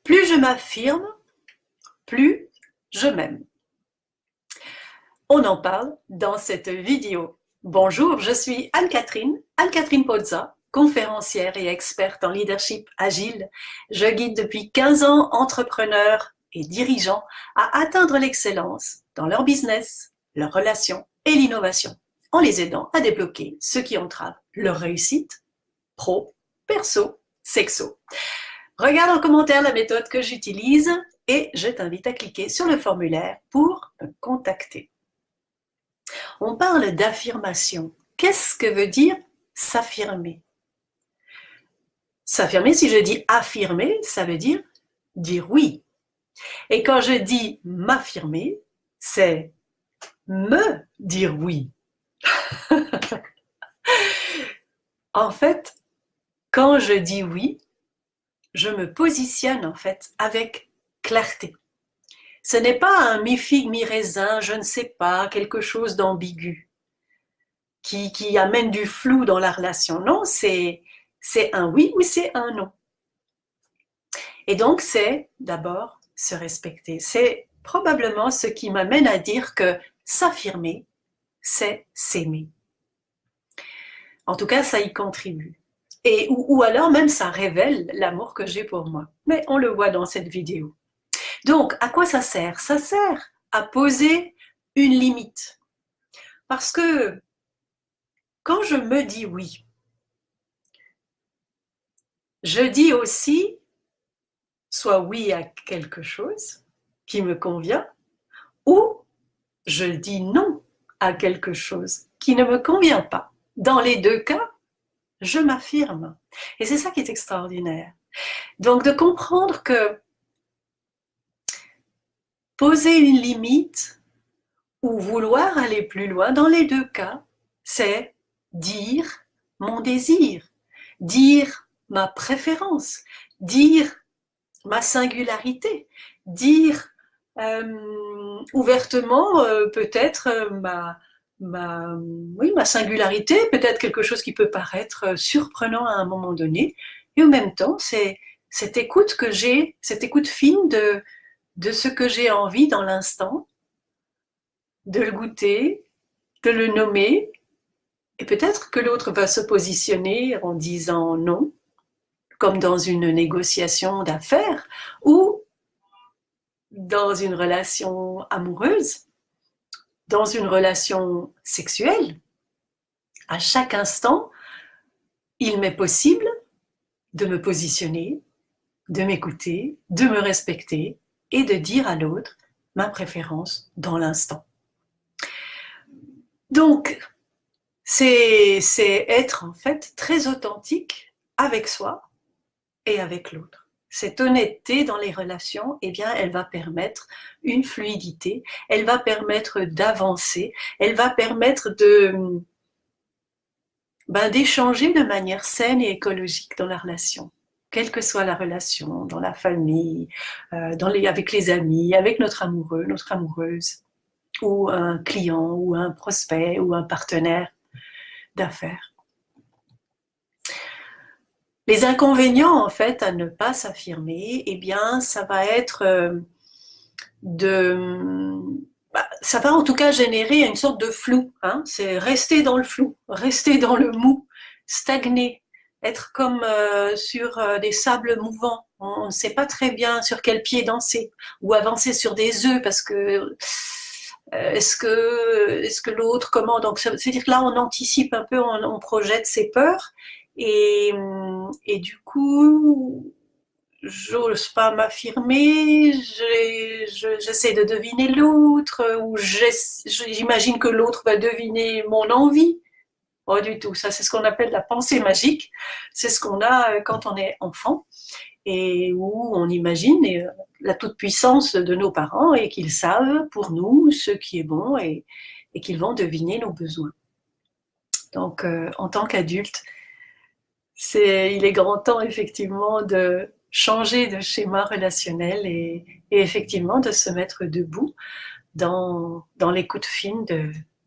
Plus je m'affirme, plus je m'aime. On en parle dans cette vidéo. Bonjour, je suis Anne-Catherine Pozza, conférencière et experte en leadership agile. Je guide depuis 15 ans entrepreneurs et dirigeants à atteindre l'excellence dans leur business, leurs relations et l'innovation, en les aidant à débloquer ce qui entrave leur réussite pro, perso, sexo. Regarde en commentaire la méthode que j'utilise et je t'invite à cliquer sur le formulaire pour me contacter. On parle d'affirmation. Qu'est-ce que veut dire s'affirmer? S'affirmer, si je dis affirmer, ça veut dire oui. Et quand je dis m'affirmer, c'est me dire oui. En fait, quand je dis oui, je me positionne en fait avec clarté. Ce n'est pas un mi-figue, mi-raisin, je ne sais pas, quelque chose d'ambigu qui amène du flou dans la relation. Non, c'est un oui ou c'est un non. Et donc, c'est d'abord se respecter. C'est probablement ce qui m'amène à dire que s'affirmer, c'est s'aimer. En tout cas, ça y contribue. Ou alors même ça révèle l'amour que j'ai pour moi. Mais on le voit dans cette vidéo. Donc, à quoi ça sert? Ça sert à poser une limite. Parce que quand je me dis oui, je dis aussi soit oui à quelque chose qui me convient, ou je dis non à quelque chose qui ne me convient pas. Dans les deux cas, je m'affirme. Et c'est ça qui est extraordinaire. Donc de comprendre que poser une limite ou vouloir aller plus loin, dans les deux cas, c'est dire mon désir, dire ma préférence, dire ma singularité, dire ouvertement peut-être ma singularité, peut-être quelque chose qui peut paraître surprenant à un moment donné, et en même temps, c'est cette écoute que j'ai, cette écoute fine de ce que j'ai envie dans l'instant, de le goûter, de le nommer, et peut-être que l'autre va se positionner en disant non, comme dans une négociation d'affaires, ou dans une relation amoureuse, dans une relation sexuelle. À chaque instant, il m'est possible de me positionner, de m'écouter, de me respecter et de dire à l'autre ma préférence dans l'instant. Donc, c'est être en fait très authentique avec soi et avec l'autre. Cette honnêteté dans les relations, eh bien, elle va permettre une fluidité, elle va permettre d'avancer, elle va permettre d'échanger de manière saine et écologique dans la relation, quelle que soit la relation, dans la famille, avec les amis, avec notre amoureux, notre amoureuse, ou un client, ou un prospect, ou un partenaire d'affaires. Les inconvénients, en fait, à ne pas s'affirmer, eh bien, ça va être ça va en tout cas générer une sorte de flou. Hein. C'est rester dans le flou, rester dans le mou, stagner, être comme sur des sables mouvants. On ne sait pas très bien sur quel pied danser ou avancer sur des œufs parce que est-ce que l'autre comment? Donc c'est-à-dire que là on anticipe un peu, on projette ses peurs et du coup j'ose pas m'affirmer, j'essaie de deviner l'autre, ou j'imagine que l'autre va deviner mon envie. Pas du tout, ça c'est ce qu'on appelle la pensée magique, c'est ce qu'on a quand on est enfant, et où on imagine la toute-puissance de nos parents et qu'ils savent pour nous ce qui est bon et qu'ils vont deviner nos besoins. Donc en tant qu'adulte, il est grand temps effectivement de changer de schéma relationnel et effectivement de se mettre debout dans l'écoute fine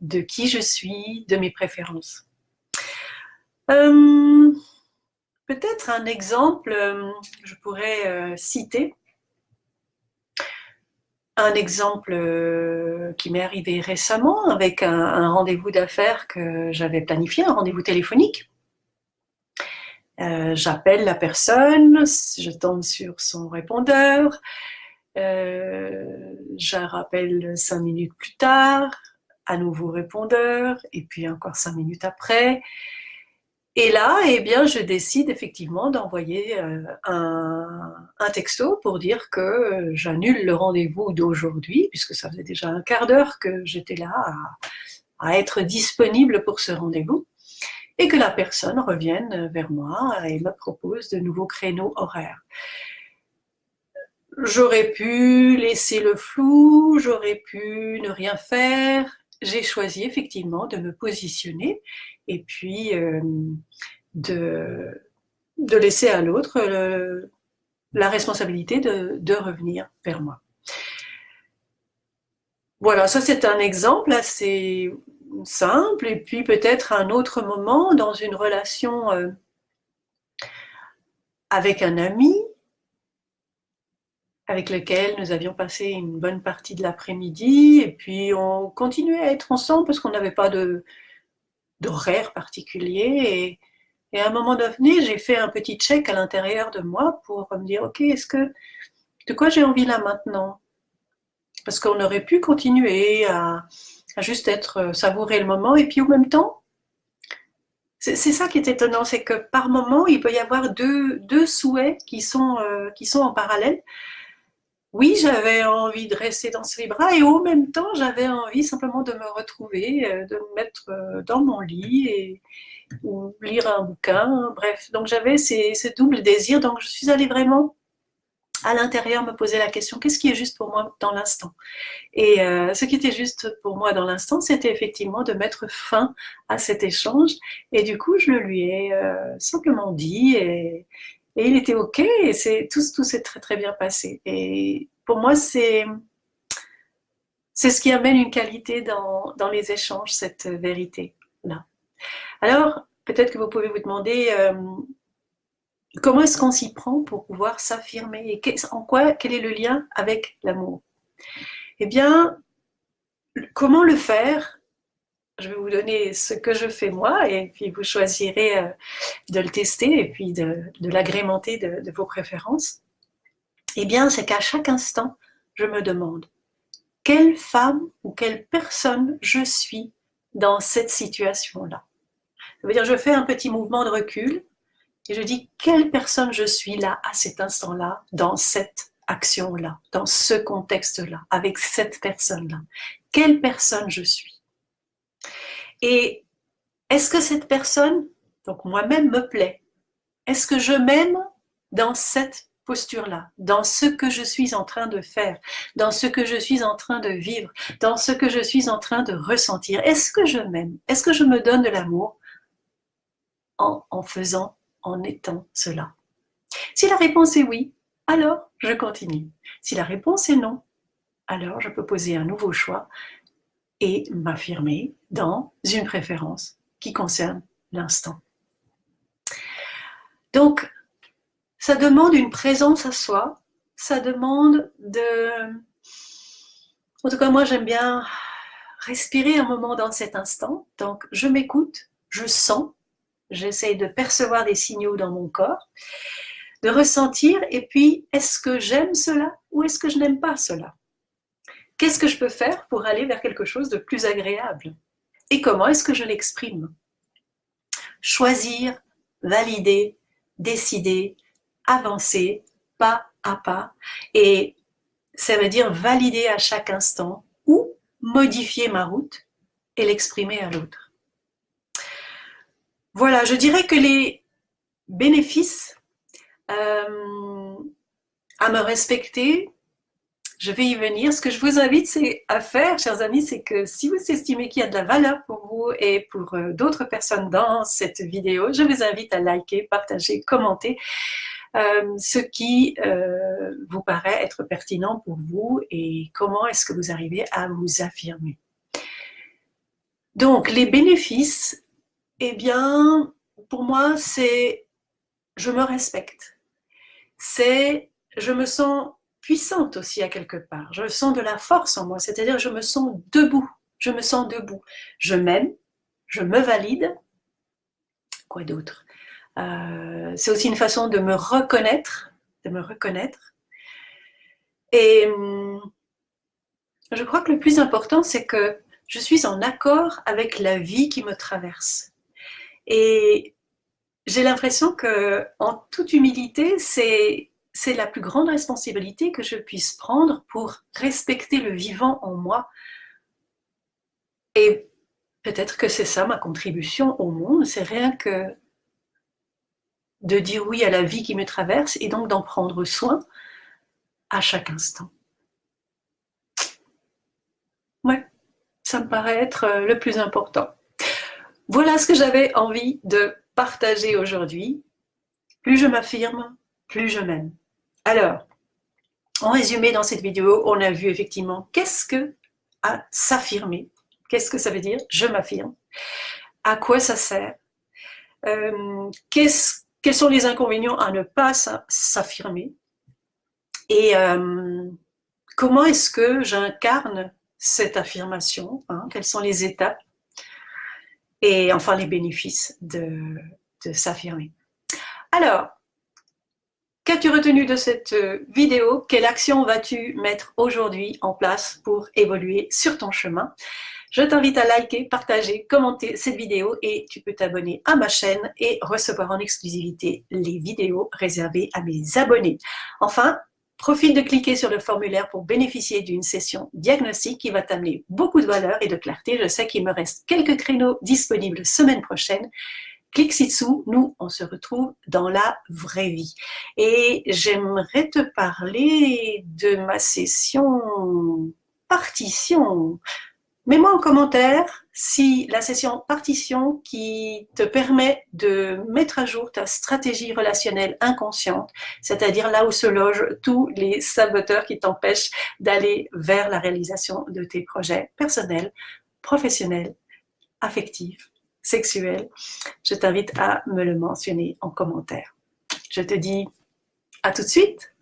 de qui je suis, de mes préférences. Peut-être un exemple, je pourrais citer Un exemple qui m'est arrivé récemment avec un rendez-vous d'affaires que j'avais planifié, un rendez-vous téléphonique. J'appelle la personne, je tombe sur son répondeur, je rappelle 5 minutes plus tard, à nouveau répondeur, et puis encore 5 minutes après. Et là, eh bien, je décide effectivement d'envoyer un texto pour dire que j'annule le rendez-vous d'aujourd'hui, puisque ça faisait déjà un quart d'heure que j'étais là à être disponible pour ce rendez-vous, et que la personne revienne vers moi et me propose de nouveaux créneaux horaires. J'aurais pu laisser le flou, j'aurais pu ne rien faire. J'ai choisi effectivement de me positionner et puis de laisser à l'autre la responsabilité de revenir vers moi. Voilà, ça c'est un exemple assez simple. Et puis peut-être un autre moment dans une relation avec un ami avec lequel nous avions passé une bonne partie de l'après-midi, et puis on continuait à être ensemble parce qu'on n'avait pas d'horaire particulier. Et à un moment donné, j'ai fait un petit check à l'intérieur de moi pour me dire, ok, de quoi j'ai envie là maintenant? Parce qu'on aurait pu continuer à juste savourer le moment, et puis en même temps, c'est ça qui est étonnant, c'est que par moment, il peut y avoir deux souhaits qui sont en parallèle. Oui, j'avais envie de rester dans ses bras et en même temps, j'avais envie simplement de me retrouver, de me mettre dans mon lit ou lire un bouquin, bref. Donc j'avais ce double désir, donc je suis allée vraiment à l'intérieur me poser la question, qu'est-ce qui est juste pour moi dans l'instant? Et ce qui était juste pour moi dans l'instant, c'était effectivement de mettre fin à cet échange. Et du coup, je le lui ai simplement dit et il était OK et tout s'est très très bien passé. Et pour moi, c'est ce qui amène une qualité dans les échanges, cette vérité-là. Alors, peut-être que vous pouvez vous demander comment est-ce qu'on s'y prend pour pouvoir s'affirmer et quel est le lien avec l'amour? Eh bien, comment le faire? Je vais vous donner ce que je fais moi et puis vous choisirez de le tester et puis de l'agrémenter de vos préférences. Eh bien, c'est qu'à chaque instant, je me demande quelle femme ou quelle personne je suis dans cette situation-là. Ça veut dire, je fais un petit mouvement de recul et je dis quelle personne je suis là, à cet instant-là, dans cette action-là, dans ce contexte-là, avec cette personne-là. Quelle personne je suis? Et est-ce que cette personne, donc moi-même, me plaît? Est-ce que je m'aime dans cette posture-là, dans ce que je suis en train de faire, dans ce que je suis en train de vivre, dans ce que je suis en train de ressentir? Est-ce que je m'aime? Est-ce que je me donne de l'amour en faisant, en étant cela? Si la réponse est oui, alors je continue. Si la réponse est non, alors je peux poser un nouveau choix et m'affirmer dans une préférence qui concerne l'instant. Donc, ça demande une présence à soi, ça demande En tout cas, moi, j'aime bien respirer un moment dans cet instant. Donc, je m'écoute, je sens, j'essaie de percevoir des signaux dans mon corps, de ressentir, et puis, est-ce que j'aime cela ou est-ce que je n'aime pas cela? Qu'est-ce que je peux faire pour aller vers quelque chose de plus agréable? Et comment est-ce que je l'exprime? Choisir, valider, décider, avancer, pas à pas. Et ça veut dire valider à chaque instant ou modifier ma route et l'exprimer à l'autre. Voilà, je dirais que les bénéfices à me respecter, je vais y venir. Ce que je vous invite à faire, chers amis, c'est que si vous estimez qu'il y a de la valeur pour vous et pour d'autres personnes dans cette vidéo, je vous invite à liker, partager, commenter ce qui vous paraît être pertinent pour vous et comment est-ce que vous arrivez à vous affirmer. Donc, les bénéfices, eh bien, pour moi, c'est je me respecte. C'est je me sens puissante aussi à quelque part. Je sens de la force en moi, c'est-à-dire je me sens debout. Je me sens debout. Je m'aime, je me valide. Quoi d'autre? C'est aussi une façon de me reconnaître, Et je crois que le plus important, c'est que je suis en accord avec la vie qui me traverse. Et j'ai l'impression que, en toute humilité, c'est la plus grande responsabilité que je puisse prendre pour respecter le vivant en moi. Et peut-être que c'est ça ma contribution au monde, c'est rien que de dire oui à la vie qui me traverse et donc d'en prendre soin à chaque instant. Ouais, ça me paraît être le plus important. Voilà ce que j'avais envie de partager aujourd'hui. Plus je m'affirme, plus je m'aime. Alors, en résumé, dans cette vidéo, on a vu effectivement qu'est-ce que à s'affirmer. Qu'est-ce que ça veut dire? Je m'affirme. À quoi ça sert? Quels sont les inconvénients à ne pas s'affirmer? Et comment est-ce que j'incarne cette affirmation, hein? Quelles sont les étapes? Et enfin, les bénéfices de s'affirmer. Alors, qu'as-tu retenu de cette vidéo? Quelle action vas-tu mettre aujourd'hui en place pour évoluer sur ton chemin? Je t'invite à liker, partager, commenter cette vidéo et tu peux t'abonner à ma chaîne et recevoir en exclusivité les vidéos réservées à mes abonnés. Enfin, profite de cliquer sur le formulaire pour bénéficier d'une session diagnostic qui va t'amener beaucoup de valeur et de clarté. Je sais qu'il me reste quelques créneaux disponibles semaine prochaine. Clique ci-dessous, nous on se retrouve dans la vraie vie. Et j'aimerais te parler de ma session partition. Mets-moi en commentaire si la session partition qui te permet de mettre à jour ta stratégie relationnelle inconsciente, c'est-à-dire là où se logent tous les saboteurs qui t'empêchent d'aller vers la réalisation de tes projets personnels, professionnels, affectifs, sexuels. Je t'invite à me le mentionner en commentaire. Je te dis à tout de suite.